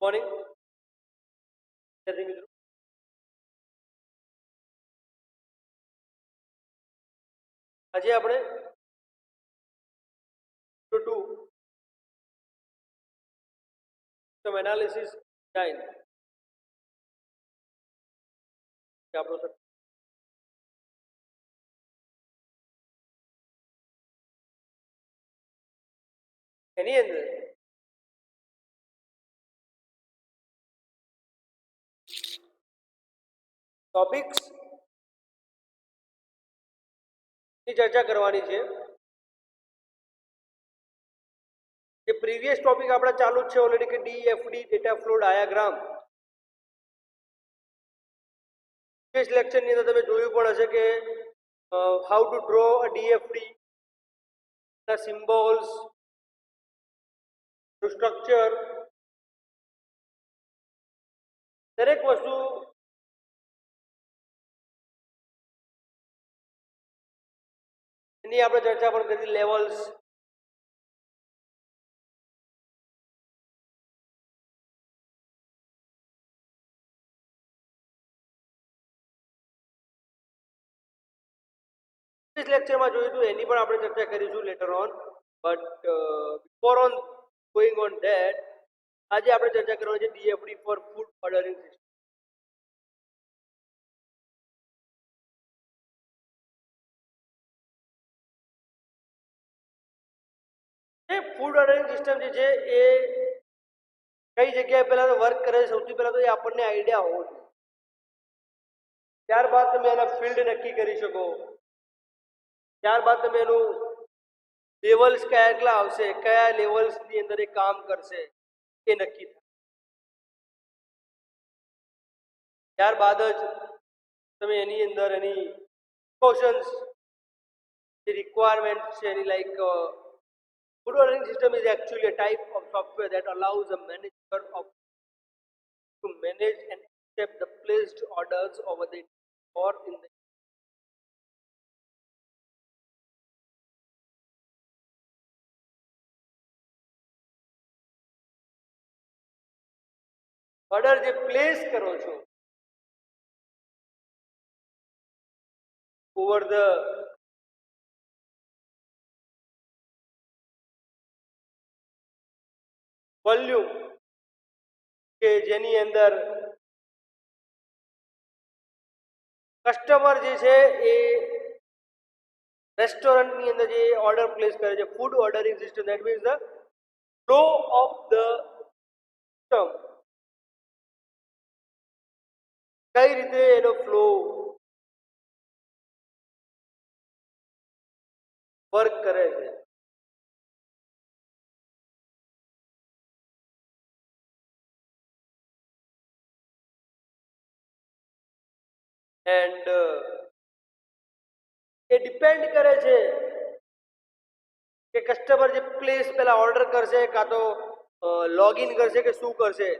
Morning વિદ્યાર્થી મિત્રો, આજે આપણે સિસ્ટમ એનાલિસિસ ડિઝાઇન આપણો એની અંદર ટોપિક્સ ની ચર્ચા કરવાની છે. જે પ્રીવિયસ ટોપિક આપણે ચાલુ જ છે ઓલરેડી કે DFD data flow diagram. Previous lecture ની અંદર તમે જોયું પણ હશે કે how to draw a DFD, ના સિમ્બોલ્સ, સ્ટ્રક્ચર, દરેક વસ્તુ એની આપણે ચર્ચા પણ કરી. લેવલ્સ, લેક્ચરમાં જોયું હતું એની પણ આપણે ચર્ચા કરીશું later on. But before on going on that, આજે આપણે ચર્ચા કરવાની છે DFD for food ordering system. એ ફૂડ ઓર્ડરિંગ સિસ્ટમ જે છે એ કઈ જગ્યાએ પહેલા તો વર્ક કરે છે, સૌથી પહેલા તો એ આપણને આઈડિયા હોવો જોઈએ. ત્યારબાદ તમે એના ફિલ્ડ નક્કી કરી શકો. ત્યારબાદ તમે એનું લેવલ્સ કેટલા આવશે, કયા લેવલ્સની અંદર એ કામ કરશે એ નક્કી થાય. ત્યારબાદ જ તમે એની અંદર એની પ્રિકોશન્સ, જે રિક્વાયરમેન્ટ છે એની like food ordering system is actually a type of software that allows a manager of to manage and accept the placed orders over the or in the order જે પ્લેસ કરો છો over the volume, કે જેની અંદર customer જે છે એ રેસ્ટોરન્ટની અંદર જે ઓર્ડર પ્લેસ કરે છે, food ordering system, that means the flow of the system, કઈ રીતે એનો ફ્લો વર્ક કરે છે. એન્ડ એ ડિપેન્ડ કરે છે કે કસ્ટમર જે પ્લેસ પહેલા ઓર્ડર કરશે કાં તો લોગિન કરશે કે શું કરશે.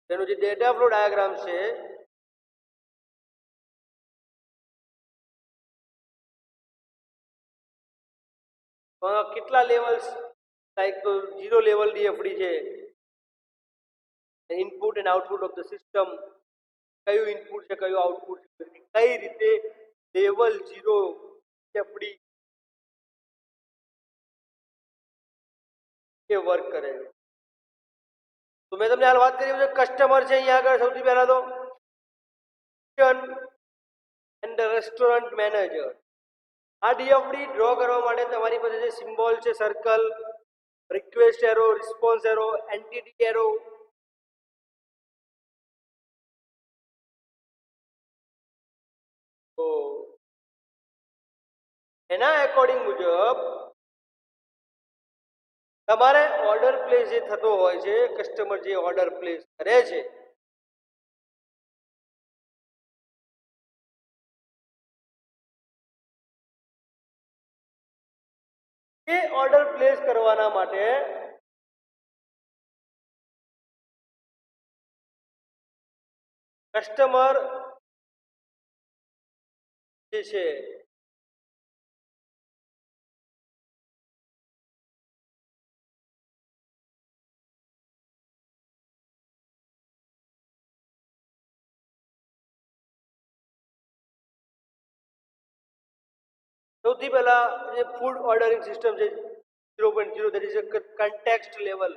તેનો જે ડેટા ફ્લો ડાયાગ્રામ છે કેટલા લેવલ્સ, લાઈક તો 0 લેવલ ડીએફડી છે, input and output of the system, કયું ઇનપુટ છે કયું આઉટપુટ છે, કઈ રીતે લેવલ 0 ડીએફડી એ વર્ક કરે છે. તો મેં તમને હાલ વાત કરી છે કસ્ટમર છે અહીંયા આગળ સૌથી પહેલા તો એન્ડ રેસ્ટોરન્ટ મેનેજર. આ ડીએફડી ડ્રો કરવા માટે તમારી પાસે જે સિમ્બોલ છે, circle, request arrow, response arrow, entity arrow, તો એના એકોર્ડિંગ મુજબ તમારે ઓર્ડર પ્લેસ જે થતો હોય છે, કસ્ટમર જે ઓર્ડર પ્લેસ કરે છે એ ઓર્ડર પ્લેસ કરવાના માટે કસ્ટમર જે છે સૌથી પહેલા જે ફૂડ ઓર્ડરિંગ સિસ્ટમ છે 0.0 that is a context level.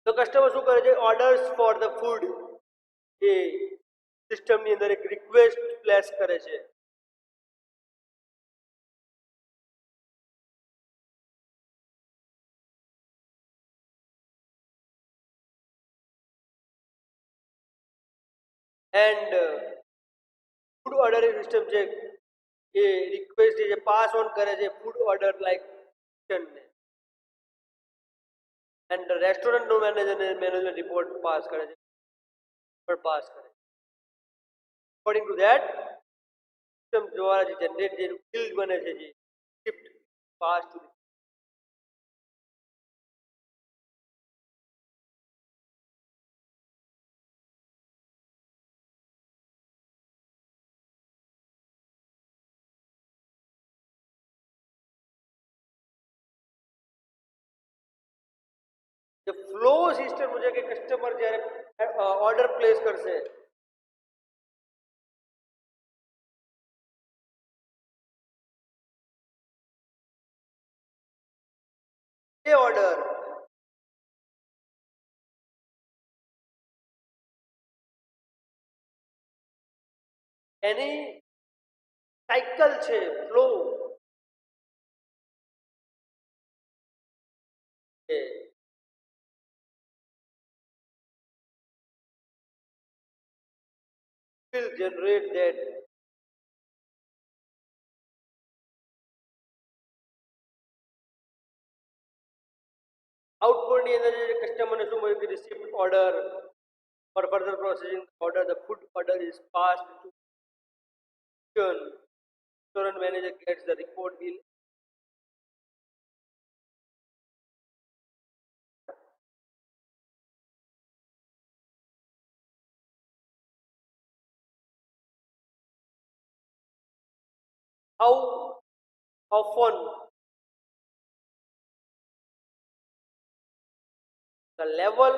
તો કસ્ટમર શું કરે છે, ઓર્ડર્સ ફોર ધ ફૂડ એ સિસ્ટમની અંદર એક રિક્વેસ્ટ પ્લેસ કરે છે. એન્ડ ફૂડ ઓર્ડરિંગ સિસ્ટમ છે એ રિક્વેસ્ટ જે પાસ ઓન કરે છે ફૂડ ઓર્ડર લાઈક ને એન્ડ રેસ્ટોરન્ટનો મેનેજમેન્ટ રિપોર્ટ પાસ કરે છે, પાસ કરે અકોર્ડિંગ ટુ ધેટ સિસ્ટમ દ્વારા જે જનરેટ જે બિલ બને છે જે સ્ક્રિપ્ટ પાસ ટુ જે ફ્લો સિસ્ટમ છે કે કસ્ટમર જ્યારે ઓર્ડર પ્લેસ કરશે એ ઓર્ડર એની સાયકલ છે flow A will generate that આઉટપુટની અંદર જે કસ્ટમરને શું મળ્યું કે receipt order for further processing order the food order is passed to restaurant manager gets the report bill how often the level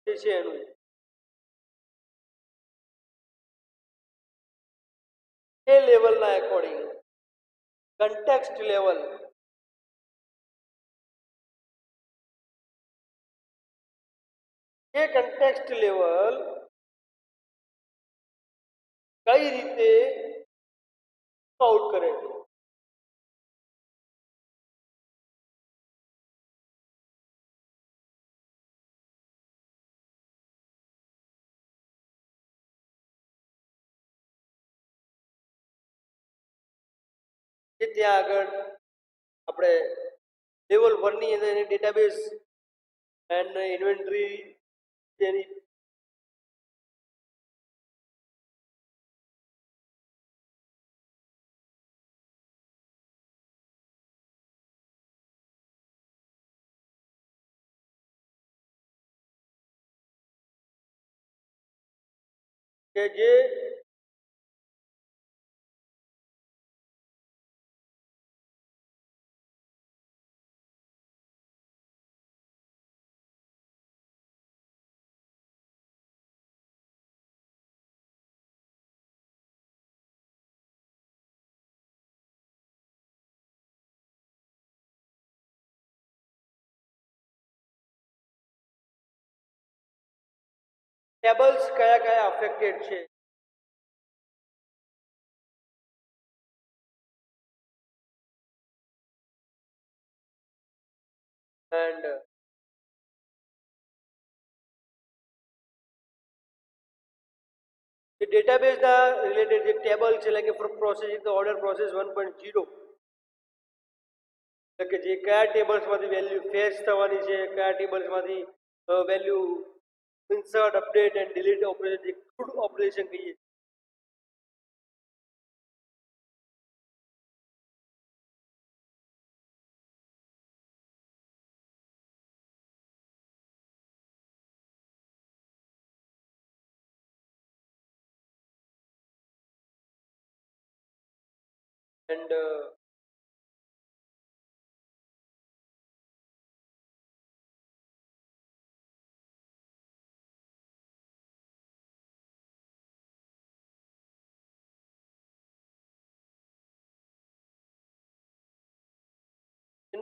જે છે એનું એ લેવલના એકોર્ડિંગ કન્ટેક્સ્ટ લેવલ એ કન્ટેક્સ્ટ લેવલ કઈ રીતે આઉટ કરે છે એ ત્યાં આગળ આપણે લેવલ 1 ની અંદર એની ડેટાબેઝ એન્ડ ઇન્વેન્ટરી તેની કે જે ટેબલ્સ કયા કયા અફેક્ટેડ છે and the database the related the table છે like for processing the order process 1.0 એટલે કે જે કયા ટેબલ્સમાંથી વેલ્યુ ફેચ થવાની છે કયા ટેબલ્સમાંથી value insert update and delete operation જે ક્રૂડ ઓપરેશન કહીએ એન્ડ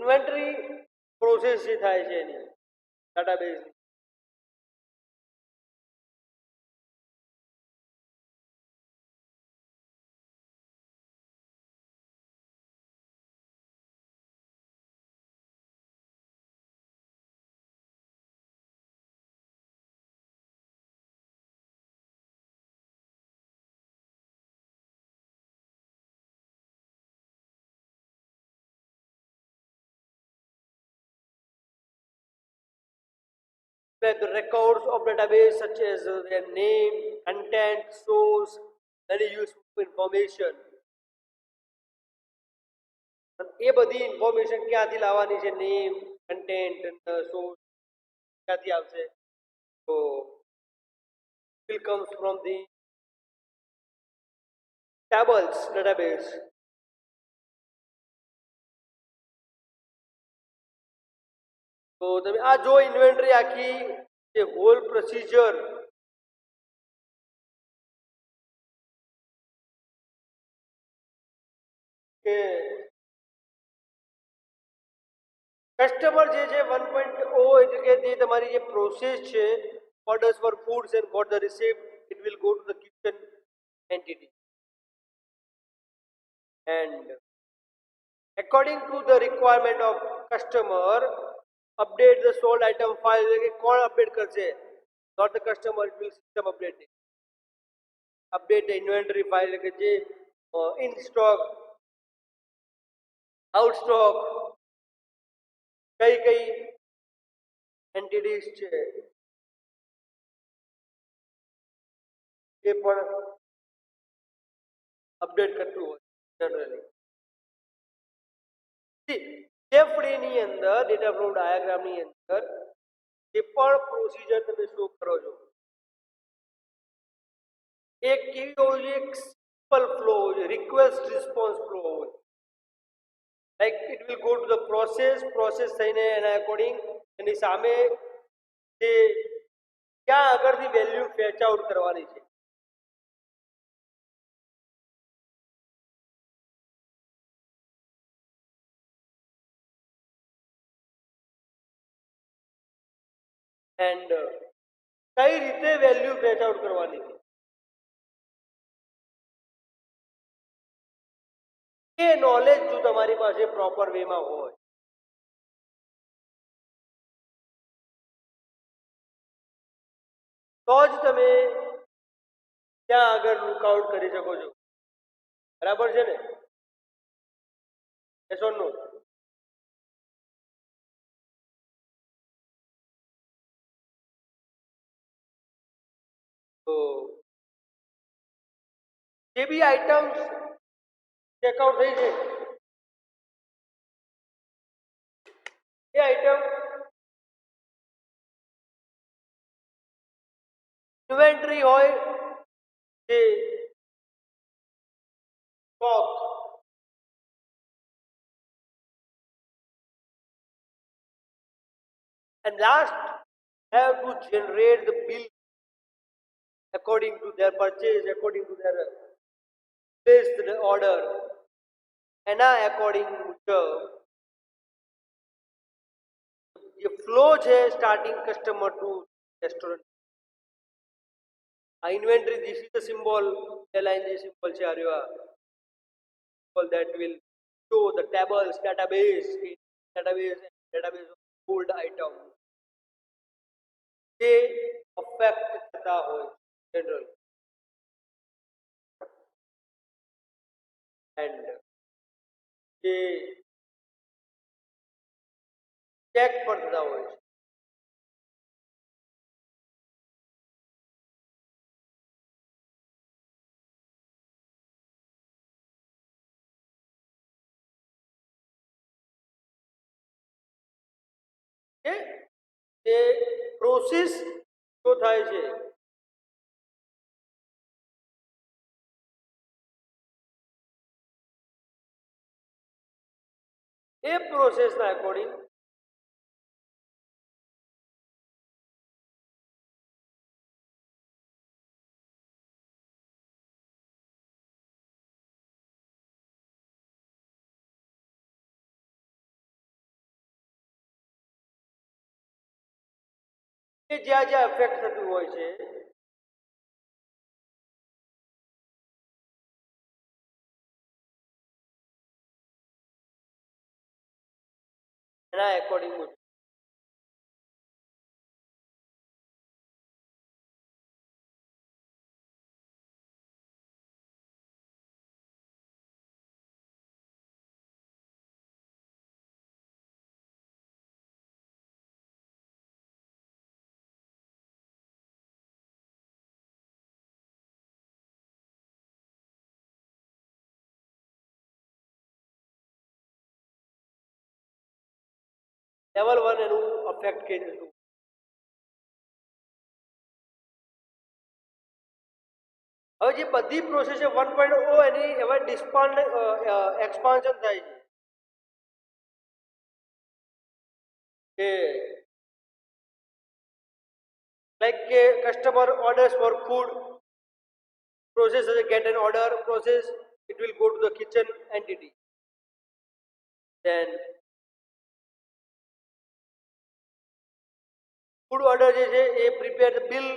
ઇન્વેન્ટરી પ્રોસેસ જે થાય છે એની ડેટાબેઝની like the records of database such as their name, content, source, any useful information. એ બધી ઇન્ફોર્મેશન ક્યાંથી લાવવાની છે? નેમ, કન્ટેન્ટ, સોર્સ ક્યાંથી આવશે? તો it comes from the tables database. તો તમે આ જો ઇન્વેન્ટરી આખી જે હોલ પ્રોસિજર કે કસ્ટમર જે છે 1.0 એટલે કે જે તમારી જે પ્રોસેસ છે orders for foods and got the receipt, it will go to the kitchen entity and according to the requirement of customer update the sold item file. એટલે કે કોણ અપડેટ કરશે? not the customer, it will system update it. update the inventory file એટલે કે જે in stock, out stock, કઈ કઈ entities છે એ પણ અપડેટ કરતું હોય જનરલી. CFD ની અંદર ડેટા ફ્લો ડાયાગ્રામની અંદર જે પણ પ્રોસિજર તમે શો કરો છો એક કેવી હોવું જોઈએ? એક સિમ્પલ ફ્લો હોવો જોઈએ, રિક્વેસ્ટ રિસ્પોન્સ ફ્લો હોવો જોઈએ. Like it will go to the process થઈને એના અકોર્ડિંગ એની સામે જે ક્યાં આગળથી વેલ્યુ ફેચ આઉટ કરવાની છે એન્ડ કઈ રીતે વેલ્યુ ફેચ આઉટ કરવાની છે એ નોલેજ જો તમારી પાસે પ્રોપર વેમાં હોય તો જ તમે ત્યાં આગળ લુકઆઉટ કરી શકો છો. બરાબર છે ને? યસ ઓર નો? તો જે બી આઇટમ્સ ચેકઆઉટ થઈ છે એ આઇટમ ઇન્વેન્ટરી હોય જે stock and last have to generate the bill according to their purchase, according to their placed order, એના અકોર્ડિંગ મુજબ જે ફ્લો છે સ્ટાર્ટિંગ કસ્ટમર ટુ રેસ્ટોરન્ટ. આ inventory this is the symbol, A line જે symbol છે આ રહ્યો આ symbol that will show the tables database of old item જે અફેક્ટ થતા હોય જનરલ એન્ડ જે ચેક પણ થતા હોય છે. એ પ્રોસેસ શું થાય છે એ પ્રોસેસના અકોર્ડિંગ એ જ્યાં જ્યાં અફેક્ટ થતું હોય છે એના એકોર્ડિંગ લેવલ 1 એનું અફેક્ટ કરી દીધું. હવે જે બધી પ્રોસેસ છે 1.0 એની હવે એક્સપાન્શન થાય છે કે like customer orders for food, process get an order, process it will go to the kitchen entity, then food order જે છે એ prepare the bill,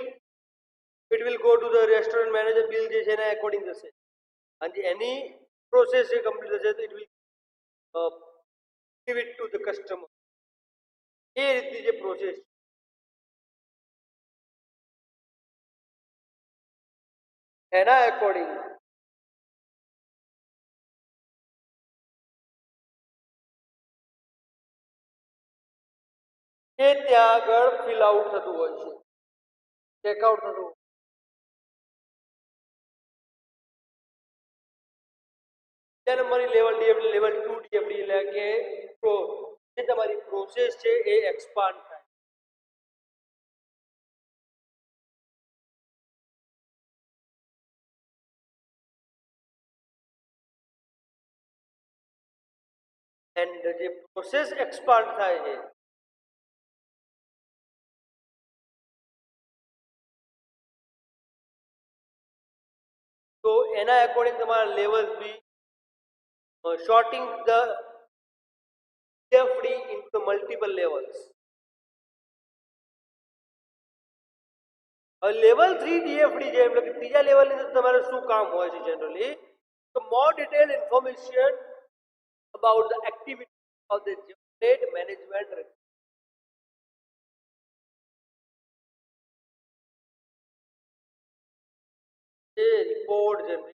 it will go to the restaurant manager, bill જે છે એના according જશે અને એની process જે complete થશે તો it will give it to the customer. એ રીતની જે પ્રોસેસ એના એકોર્ડિંગ એ ત્યાં આગળ ફિલ આઉટ થતું હોય છે, ચેકઆઉટ થતું હોય. બીજા નંબરની લેવલ ડીએફડી લેવલ 2 ડીએફડી એટલે કે જે તમારી પ્રોસેસ છે એ એક્સપાન્ડ થાય. એન્ડ જે પ્રોસેસ એક્સપાન્ડ થાય છે તો એના એકોર્ડિંગ તમારા level be sorting the DFD into the multiple levels. Level 3 DFD જે એટલે કે ત્રીજા લેવલની અંદર તમારે શું કામ હોય છે જનરલી તો more detailed information about the activity of the trade management report generate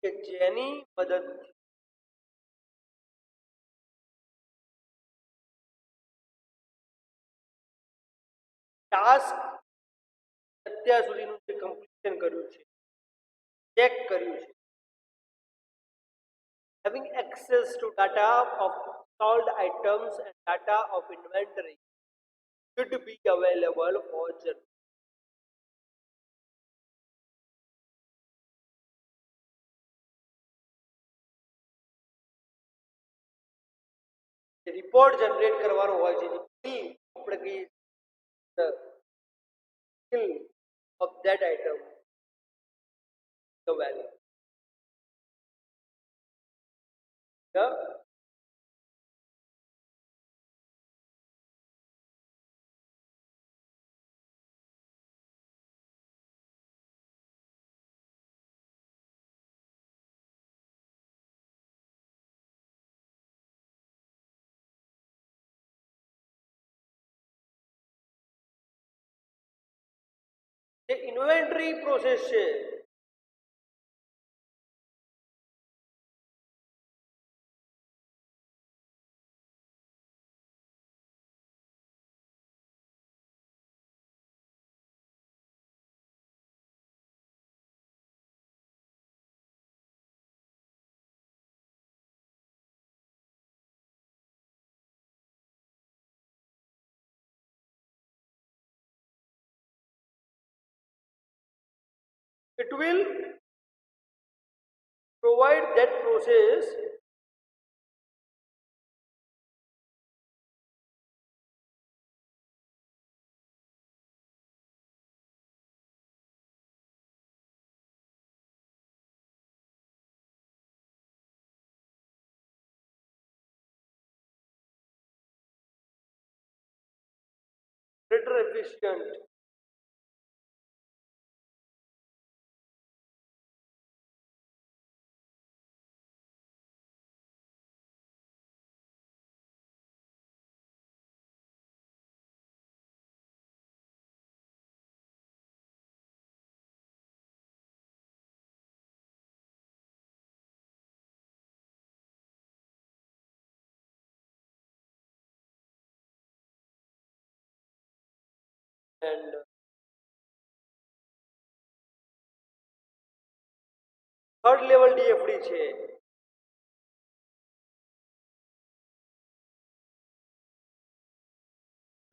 કે જેની મદદથી ટાસ્ક અત્યાર સુધીનું જે કમ્પ્લીશન કર્યું છે ચેક કર્યું છે having access to data of sold items and data of inventory should be available for general. Report generate કરવાનો હોય છે આપણે કહીએ the skill of that item, the value. Yeah? જે ઇન્વેન્ટરી પ્રોસેસ છે it will provide that process better efficient. And third level DFD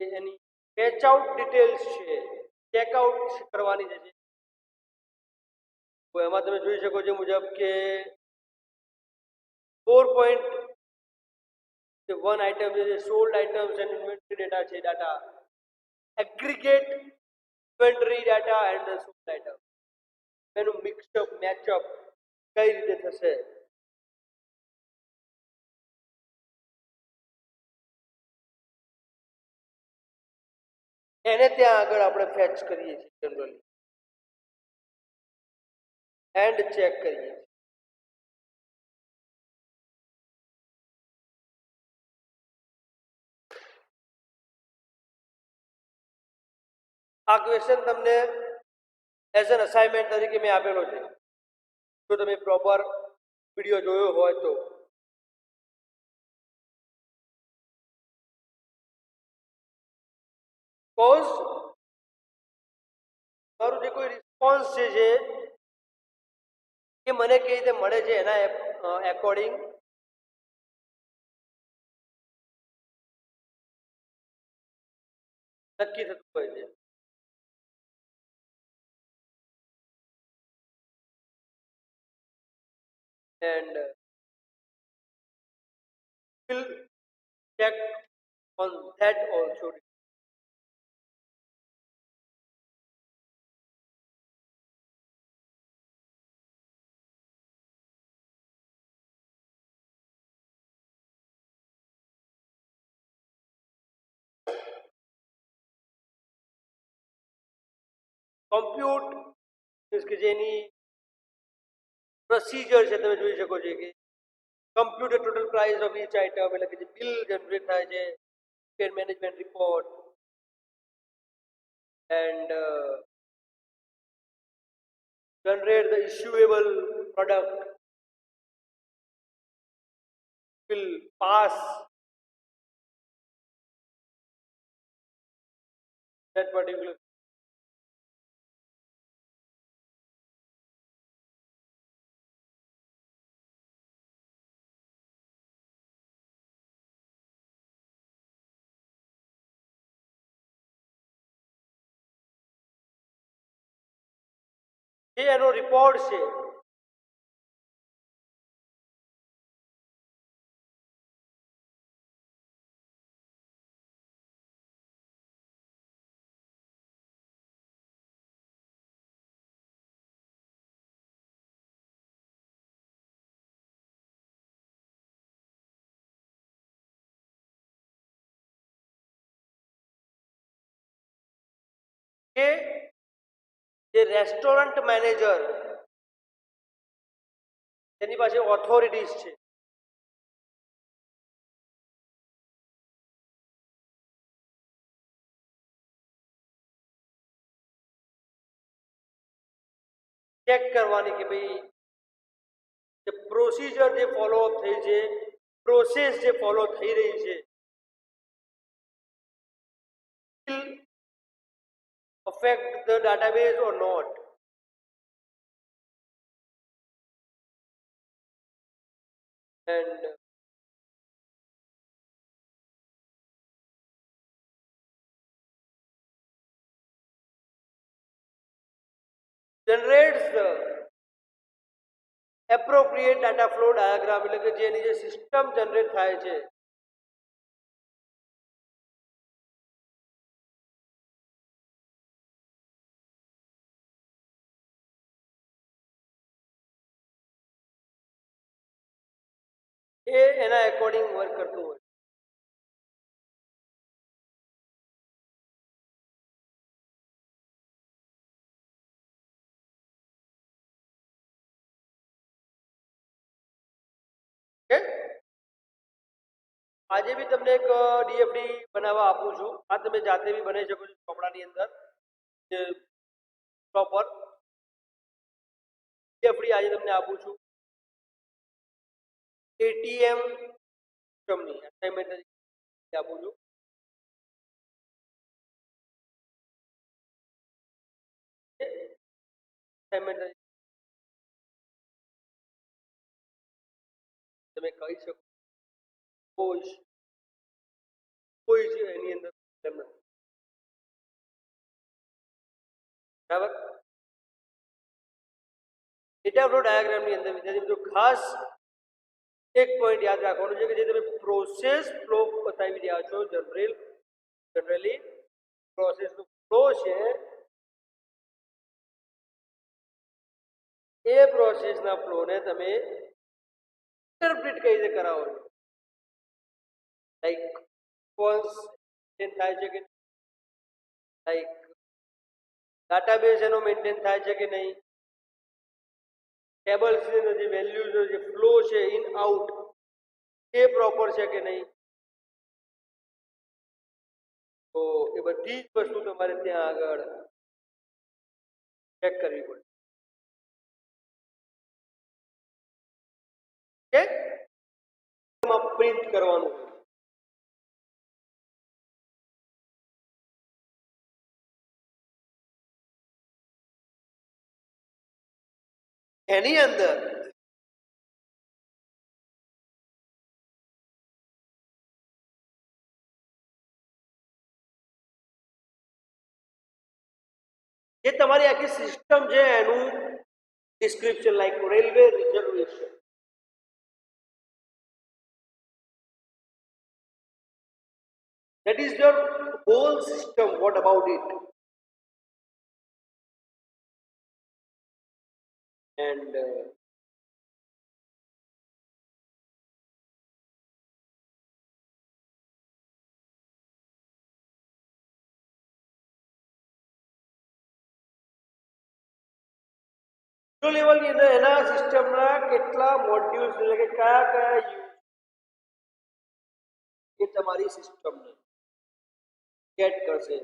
છે એની કેચ આઉટ ડિટેલ્સ છે ચેકઆઉટ કરવાની છે તો એમાં તમે જોઈ શકો છો મુજબ કે 4.1 આઇટમ છે sold items and inventory data છે data aggregate inventory data and sold item એનું મિક્સઅપ મેચઅપ કઈ રીતે થશે એને ત્યાં આગળ આપણે ફેચ કરીએ છીએ જનરલી એન્ડ ચેક કરીએ આ ક્વેશ્ચન તમને એઝ એન અસાઇનમેન્ટ તરીકે મેં આપેલો છે જો તમે પ્રોપર વિડીયો જોયો હોય તો કોઝ મારું જે કોઈ રિસ્પોન્સ છે એ મને કેવી રીતે મળે છે એના એકોર્ડિંગ નક્કી થતું હોય છે and will check on that also. Compute means કે જેની પ્રોસિજર છે તમે જોઈ શકો છો કે compute the total price of each item એટલે કે જે બિલ જનરેટ થાય છે paid management report and generate the issuable product will pass that particular જે એનો રિપોર્ટ છે કે જે રેસ્ટોરન્ટ મેનેજર તેની પાસે ઓથોરિટીઝ છે ચેક કરવાની કે ભાઈ જે પ્રોસિજર જે ફોલોઅપ થઈ છે પ્રોસેસ જે ફોલો થઈ રહી છે will affect the database or not and generates the appropriate data flow diagram એટલે કે જેની જે સિસ્ટમ જનરેટ થાય છે એ એના એકોર્ડિંગ વર્ક કરતું હોય આજે બી તમને એક ડીએફડી બનાવવા આપું છું. આ તમે જાતે બી બનાવી શકો છો ચોપડાની અંદર જે પ્રોપર ડીએફડી આજે તમને આપું છું. એટીએમ સિસ્ટમની અસાઇનમેન્ટ આપું છું. અસાઇનમેન્ટ તમે કહી શકો કોઈ છે એની અંદર બરાબર. ડેટા ફ્લો ડાયાગ્રામની અંદર વિદ્યાર્થી મિત્રો ખાસ એક પોઈન્ટ યાદ રાખવાનું છે કે જે તમે પ્રોસેસ ફ્લો બતાવી રહ્યા છો જનરલી પ્રોસેસનો ફ્લો છે એ પ્રોસેસના ફ્લોને તમે ઇન્ટરપ્રિટ કઈ રીતે કરાવો છો, લાઈક કોન્સ થાય છે કે લાઈક દાટાબેઝ એનો મેન્ટેન થાય છે કે નહીં, ટેબલ્સની અંદર જે વેલ્યુઝનો જે ફ્લો છે ઇન આઉટ એ પ્રોપર છે કે નહીં. તો એ બધી જ વસ્તુ તમારે ત્યાં આગળ ચેક કરવી પડે. પ્રિન્ટ કરવાનું એની અંદર જે તમારી આખી સિસ્ટમ છે એનું description like railway reservation, that is your whole system, what about it, and લેવલની અંદર એના સિસ્ટમના કેટલા મોડ્યુલ્સ એટલે કે કયા કયા યુઝ એ તમારી સિસ્ટમને ગેટ કરશે.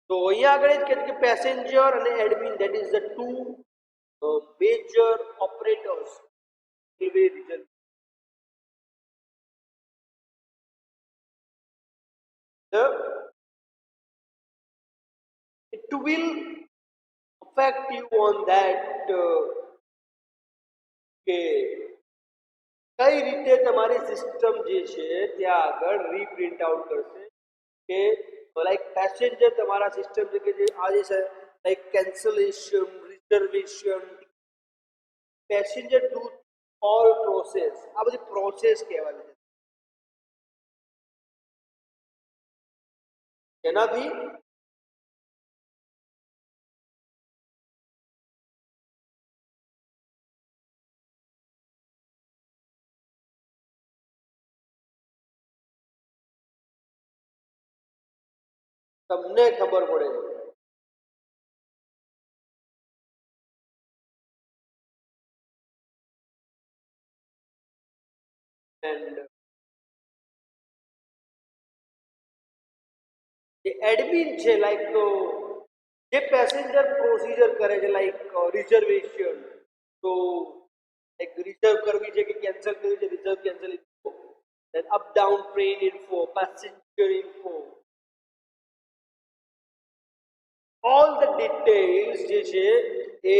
તો અહીંયા આગળ જ કહે છે કે પેસેન્જર અને admin that is the two major operators railway reserve. It will affect you on that કે કઈ રીતે તમારી સિસ્ટમ જે છે ત્યાં આગળ રીપ્રિન્ટ આઉટ કરશે કે લાઈક પેસેન્જર તમારા સિસ્ટમ છે કે જે આજે છે like cancellation, reservation, passenger do all process, આ બધી પ્રોસેસ કહેવાની છે એનાથી તમને ખબર પડે છે. એન્ડ જે એડમિન છે લાઈક જે પેસેન્જર પ્રોસિજર કરે છે લાઈક રિઝર્વેશન, તો લાઈક રિઝર્વ કરવી છે કે કેન્સલ કરવી છે, reserve cancel info, then up down train info, passenger info, all the details જે છે એ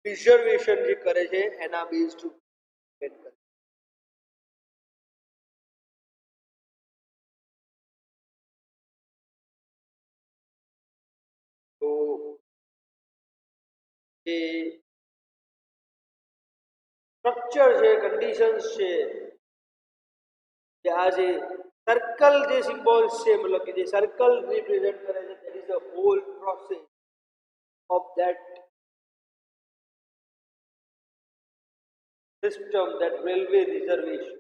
રિઝર્વેશન જે કરે છે એના બેઝ ટુ ડિપેન્ડ કરે. તો જે સ્ટ્રક્ચર છે, કન્ડિશન્સ છે, જે આ જે સર્કલ જે સિમ્બોલ્સ છે મતલબ કે જે સર્કલ રિપ્રેઝન્ટ કરે છે that is the whole process of that system, that railway reservation.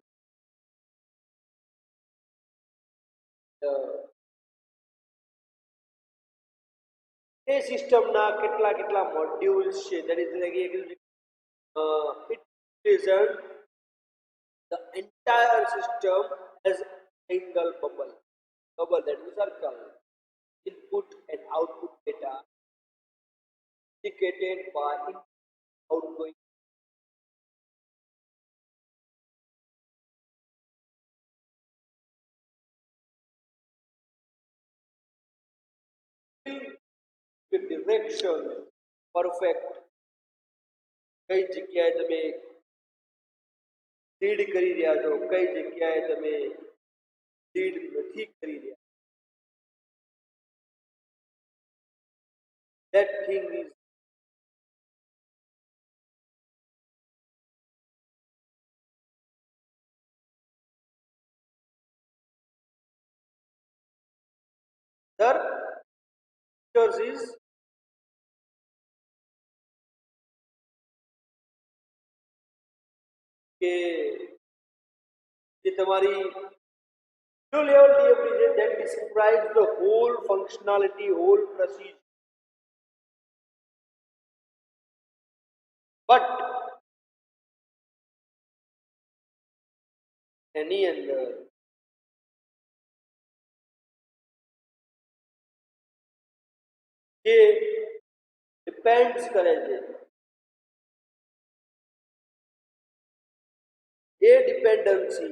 એ સિસ્ટમના કેટલા કેટલા મોડ્યુલ્સ છે, that is like it present the entire system as single bubble. Bubble, that is circle. Input and output data indicated by outgoing. With direction perfect, કઈ જગ્યાએ તમે lead કરી રહ્યા છો, કઈ જગ્યાએ તમે લીડ નથી કરી રહ્યા. That thing is the features is કે જે તમારી low level DFD that describes the whole functionality, whole procedure. But એની અંદર જે ડિપેન્ડ્સ કરે છે, એ ડિપેન્ડન્સી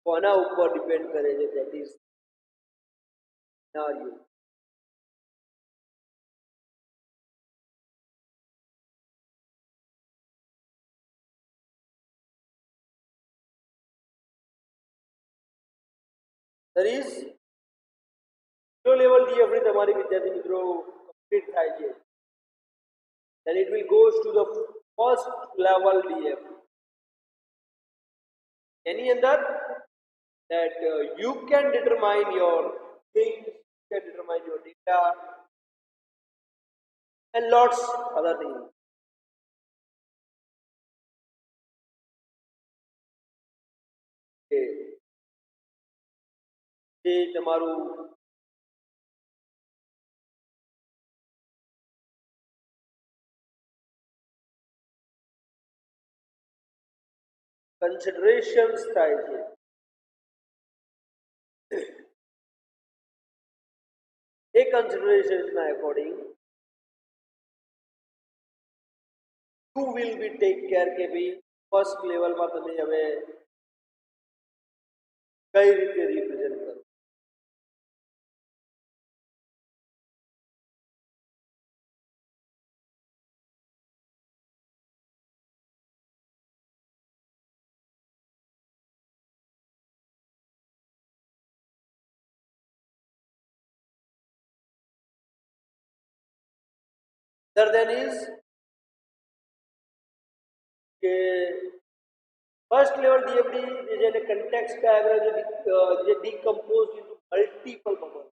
કોના ઉપર ડિપેન્ડ કરે છે, that is scenario. There is low level DFD તમારી વિદ્યાર્થી મિત્રો કમ્પ્લીટ થાય છે, then it will goes to the first level DFD. એની અંદર that you can determine your things, you can determine your data and lots other things. જે તમારું considerations થાય છે, એ considerations ના according you will be take care કે ભાઈ first લેવલમાં તમે હવે કઈ રીતે રિપ્રેઝેન્ટ કરો. Other than is કે ફર્સ્ટ લેવલ DFD જેને કન્ટેક્સ્ટ ડાયાગ્રામ જે ડીકમ્પોઝ ઇન્ટુ મલ્ટિપલ બબલ,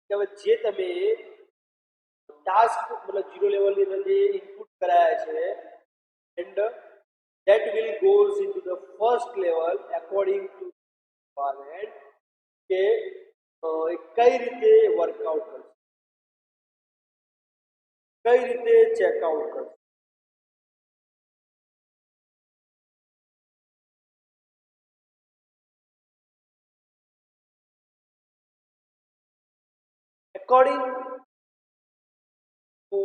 કે હવે જે તમે ટાસ્ક મતલબ 0 લેવલની અંદર જે ઇનપુટ કરાયા છે and that will goes into the first level according to requirement કે કઈ રીતે વર્કઆઉટ કરશે, કઈ રીતે ચેકઆઉટ કરશે. According to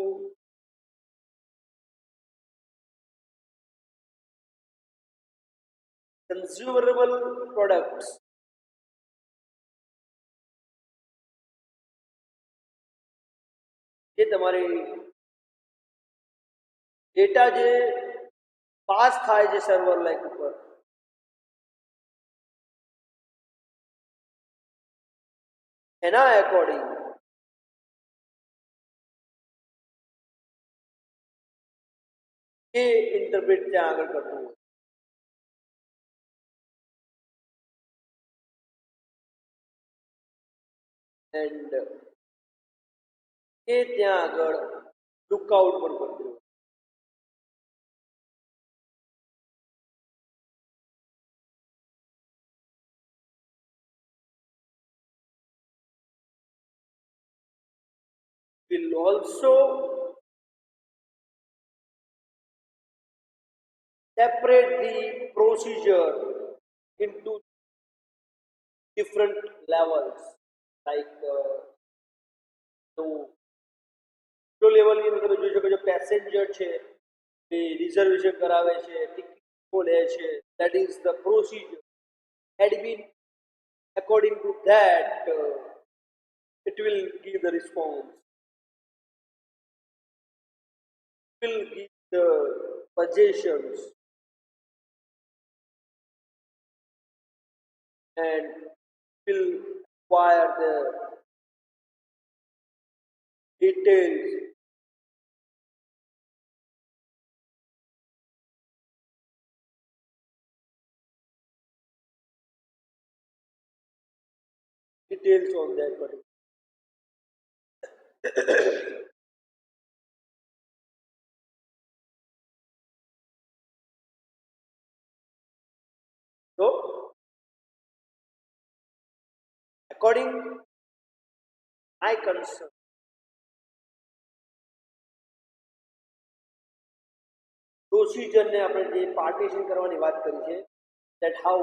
consumable products, જે તમારી ડેટા જે પાસ થાય છે સર્વર લાઇક ઉપર, એના એકોર્ડિંગ એ ઇન્ટરપ્રેટ ત્યાં આગળ કરતું હોય. એન્ડ એ ત્યાં આગળ લુકઆઉટ પણ કરતું હોય. will also separate the procedure into different levels, like જો લેવલની અંદર તમે જોઈ શકો છો પેસેન્જર છે એ રિઝર્વેશન કરાવે છે, ટિકિટ લે છે, that is the procedure had been according to that it will give the response, will give the suggestions, and will acquire the details on that particular. So according my concern, પ્રોસિજરને આપણે જે partition કરવાની વાત કરી છે, that how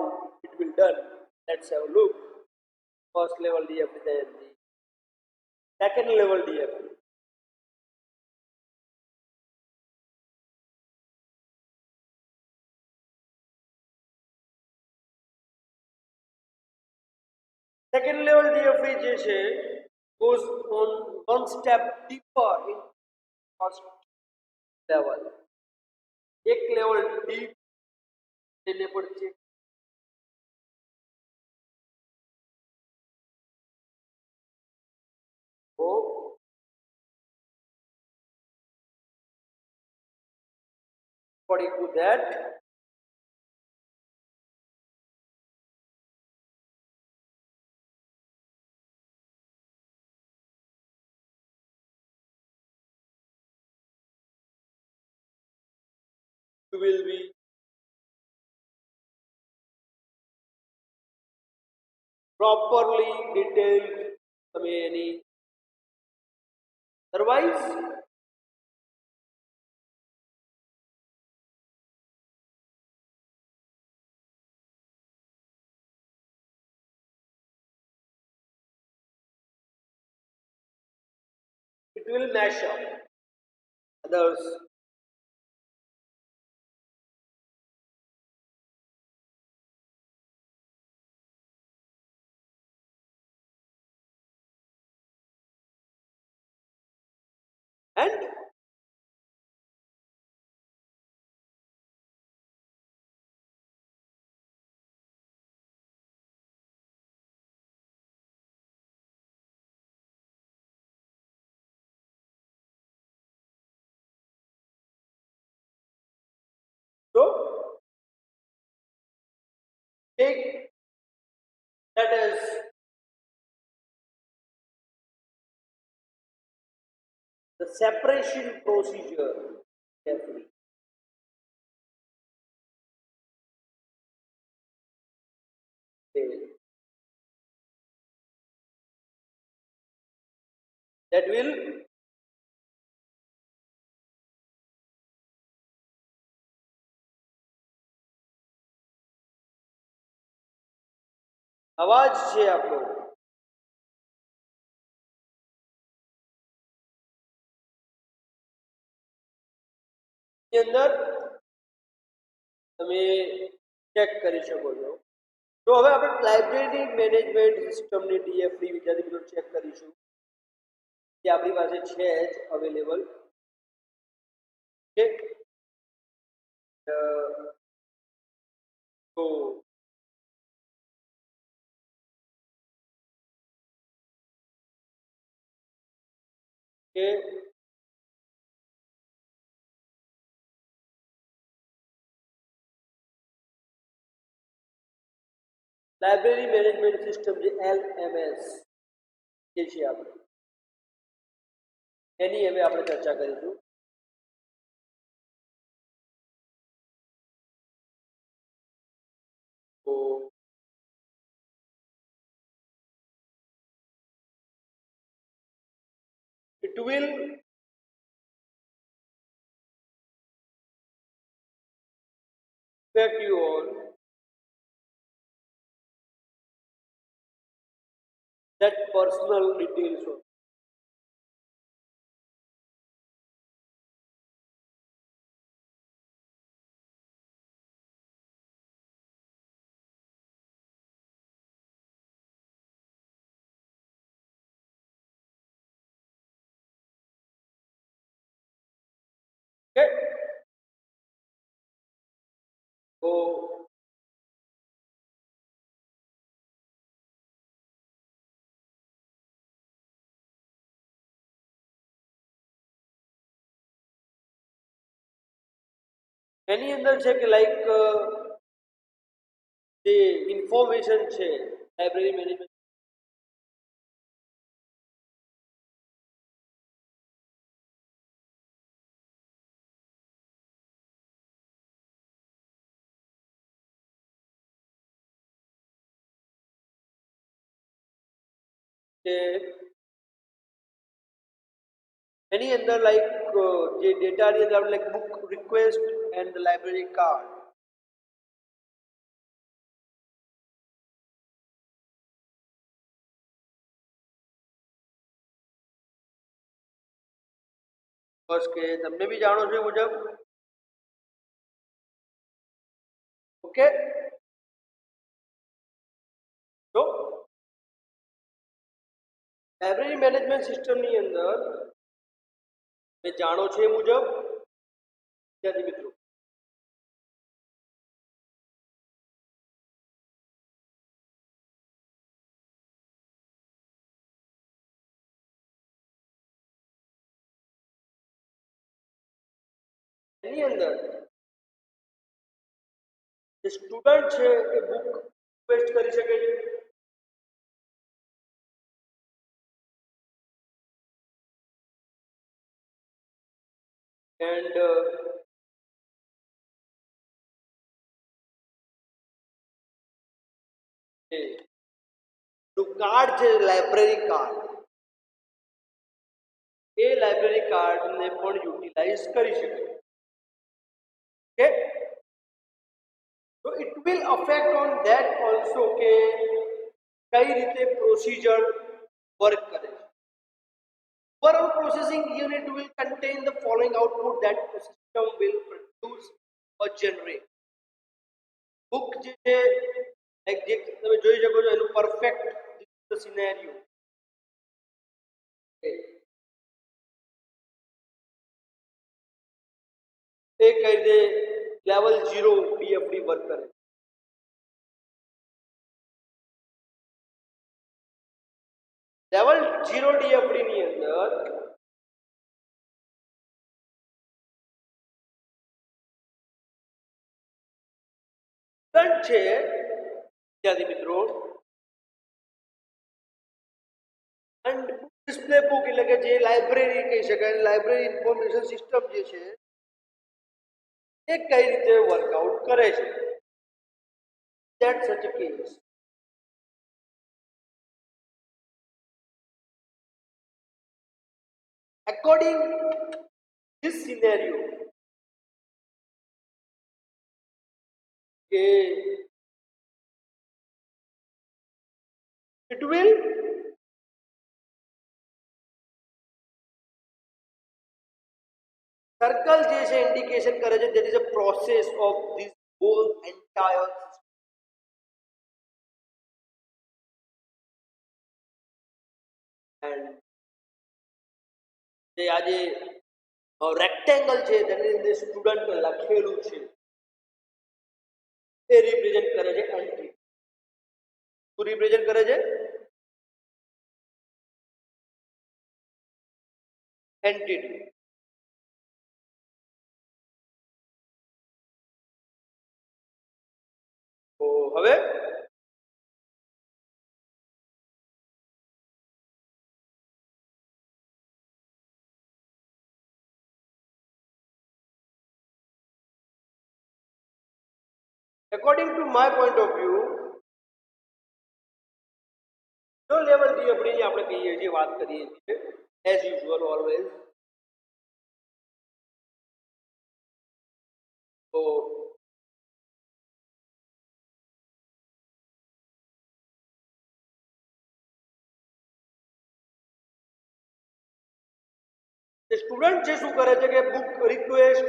it will done, let's have a look. First level DFT, then the second level DFT. Second level DFT જે છે goes on one step deeper in first level. એક level deep તેને પણ check according to that you will be properly detailed તમે એની otherwise it will mash up others. And so take that as the separation procedure carefully. That will અવાજ છે આપણો ની અંદર તમે ચેક કરી શકો છો. તો હવે આપણે લાઇબ્રેરી મેનેજમેન્ટ સિસ્ટમની DFT વિદ્યાર્થી મિત્રો ચેક કરીશું જે આપણી પાસે છે જ અવેલેબલ છે. તો કે લાઇબ્રેરી મેનેજમેન્ટ સિસ્ટમ જે LMS જે છે આપણે એની હવે આપણે ચર્ચા કરીશું. તો it will affect you on that personal details of. Okay, so એની અંદર છે કે લાઈક જે ઇન્ફોર્મેશન છે લાઇબ્રેરી મેનેજમેન્ટ કે એની અંદર લાઈક જે ડેટાની અંદર like book request and library card બસ કે તમને બી જાણો છો એ મુજબ ઓકે તો લાઇબ્રેરી મેનેજમેન્ટ સિસ્ટમની અંદર તમે જાણો છો એ મુજબ વિદ્યાર્થી મિત્રો એની અંદર જે સ્ટુડન્ટ છે એ બુક રિક્વેસ્ટ કરી શકે છે એન્ડ કાર્ડ છે લાઇબ્રેરી કાર્ડ એ લાઇબ્રેરી કાર્ડને પણ યુટિલાઇઝ કરી શકે ઓકે તો it will affect on that also કે કઈ રીતે પ્રોસિજર વર્ક કરે છે overall processing unit will contain the following output that the system will produce or generate book જે છે જે તમે જોઈ શકો છો એનું પરફેક્ટ સિનેરિયો એ કઈ રીતે લેવલ 0 BFD વર્ક કરે લેવલ 0 DFD ની અંદર સ્ટુડન્ટ છે વિદ્યાર્થી મિત્રો એન્ડ ડિસ્પ્લે બુક એટલે કે જે લાઇબ્રેરી કહી શકાય લાઇબ્રેરી ઇન્ફોર્મેશન સિસ્ટમ જે છે એ કઈ રીતે વર્કઆઉટ કરે છે that such a case according this scenario it will circle જે છે ઇન્ડિકેશન કરે છે there is a process of this whole entire and જે આજે રેક્ટેંગલ છે તેની અંદર સ્ટુડન્ટ લખેલું છે એ રિપ્રેઝન્ટ કરે છે એન્ટ્રી શું રિપ્રેઝન્ટ કરે છે એન્ટિટી તો હવે according to my point of view જો લેવલ DFD ની આપણે કહીએ છીએ વાત કરીએ છીએ as usual always. So the student જે શું કરે છે કે book request,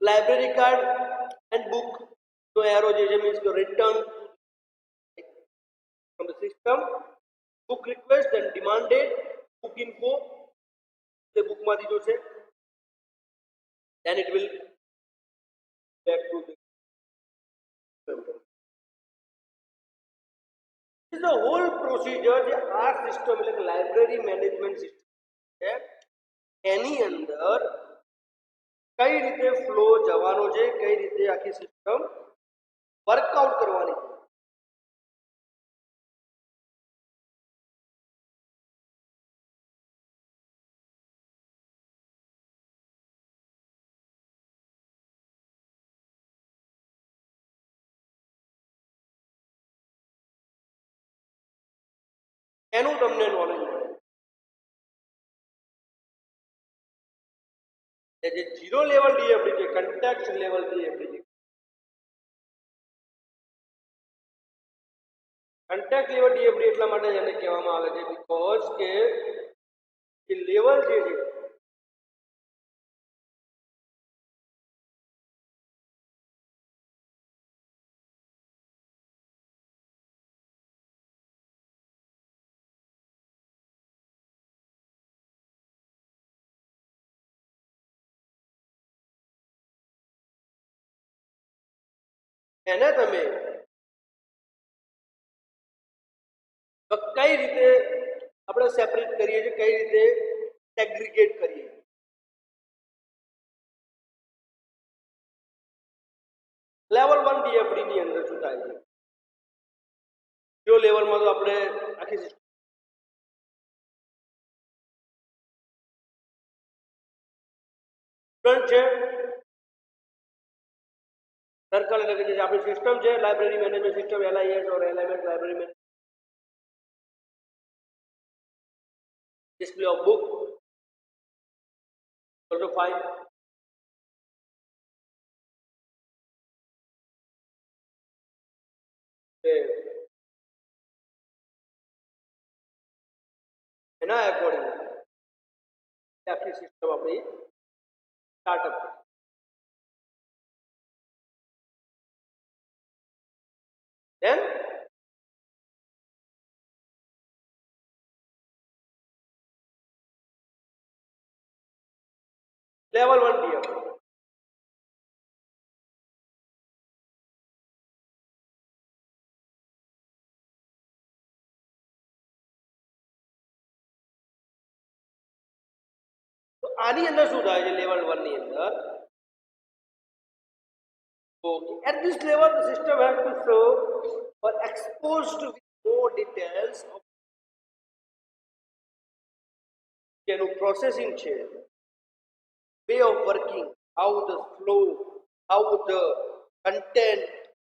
library card and book તો arrow જે means to return from the system, book request and demanded book info the book માંથી જો છે then it will back to the system. This is the whole procedure જે આ system એટલે કે library management system છે એની અંદર કઈ રીતે ફ્લો જવાનો છે, કઈ રીતે આખી સિસ્ટમ વર્કઆઉટ કરવાની છે. એનું તમને નોલેજ મળે. જે ઝીરો લેવલ ડીએફડી છે, કન્ટેક્ટ લેવલ ડીએફડી છે, કન્ટેક્ટ લેવલ ડીએફડી એટલા માટે એને કહેવામાં આવે છે બીકોઝ કે એ લેવલ જે છે એને તમે કઈ રીતે આપણે સેપરેટ કરીએ છીએ, કઈ રીતે સેગ્રીગેટ કરીએ. લેવલ 1 ડીએફડી ની અંદર શું થાય છે, જો લેવલમાં તો આપણે આખી સ્ટુડન્ટ છે સર્કલ એટલે કે જે આપણી સિસ્ટમ છે લાઇબ્રેરી મેનેજમેન્ટ સિસ્ટમ LIS और LMS library management display of book also fine. એના એકોર્ડિંગ આખી સિસ્ટમ આપણી સ્ટાર્ટઅપ. Then level 1 DF. તો આની અંદર શું થાય છે લેવલ 1 ની અંદર? So at this level the system has to show or exposed with more details of જેનું પ્રોસેસિંગ છે, way of working, how the flow, how the content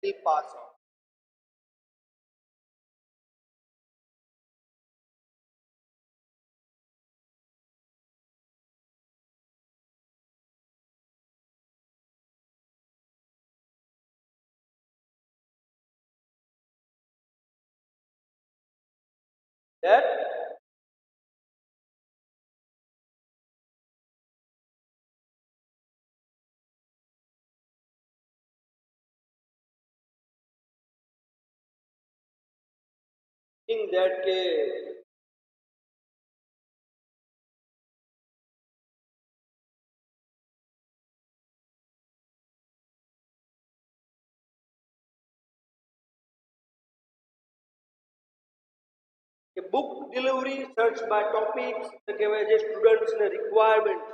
will pass on. That in that case કે book delivery search by topics એટલે કહેવાય જે સ્ટુડન્ટ્સને requirement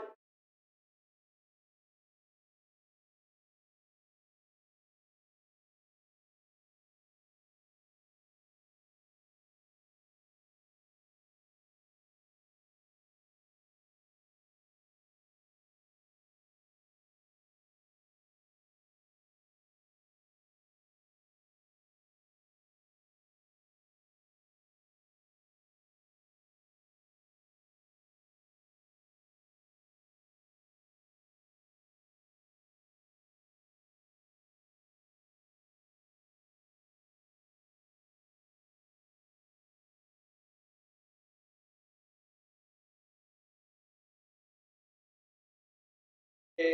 એ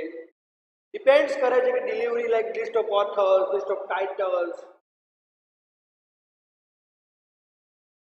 depends કરે છે કે delivery like list of authors, list of titles,